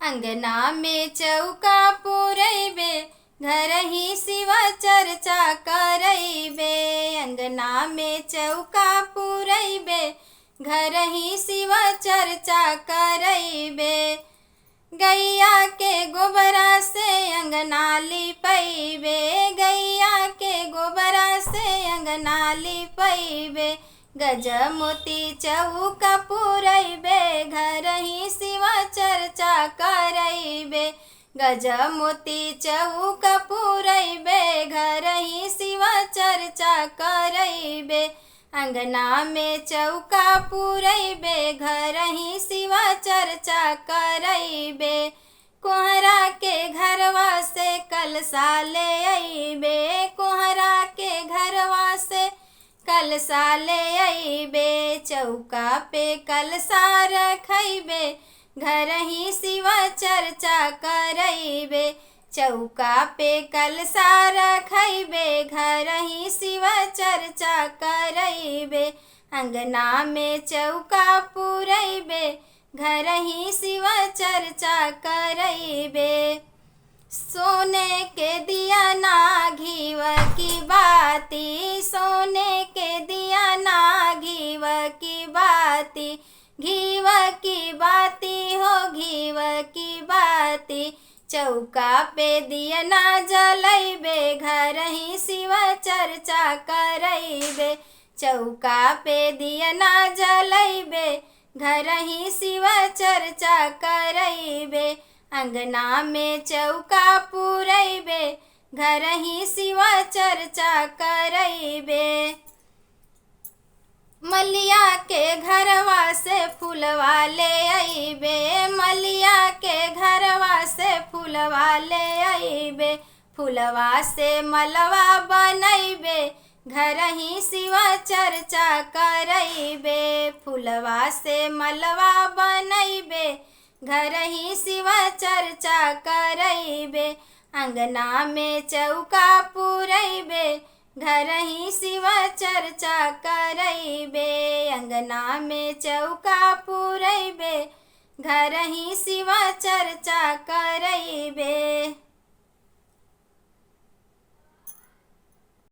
अंगना में चौका पुरैबे, घर ही शिवा चर्चा करैबे। अंगना में चौका पुरैबे, घर ही शिवा चर्चा करैबे। गैया के गोबरा से अंगना लिपैबे, गैया के गोबरा से अंगना लिपैबे। गजमोती चौका पुरैबे, घर ही शिवा चर्चा करैबे। गजमोती चौका पुरैबे, घर ही शिवा चर्चा करैबे। अंगना में चौका पुरैबे, घर ही शिवा चर्चा करैबे। कोहरा के घरवा से कलशा ले अइबे, कोहरा के घरवा से कलशा ले अइबे। चौका पे कलशा रखैबे, घर ही शिवा चर्चा करैबे। चौका पे कलशा रखैबे, घर ही शिवा चर्चा करैबे। अंगना में चौका पुरैबे, घर ही शिवा चर्चा करैबे। सोने के दिया ना घीव की बाती, सोने के दिया ना घीव की बाती। घीव की बाती हो घीव की बाती, चौका पे दिया ना जलैबे, घर ही शिवा चर्चा करैबे। चौका पे दिया ना जलैबे, घर ही शिवा चर्चा करैबे। अंगना में चौका पुरैबे, घर ही शिवा चर्चा करैबे। मलिया के घरवा से फूलवा ले अइबे, मलिया के घरवा से फूलवा ले अइबे। फूलवा से मलवा बनैबे, घर ही शिवा चर्चा करैबे। फूलवा से मलवा बनैबे, घर ही शिवा चर्चा करैबे। अंगना में चौका पुरैबे, घर ही शिवा चर्चा करैबे। अंगना में चौका पुरैबे, घर ही शिवा चर्चा करैबे।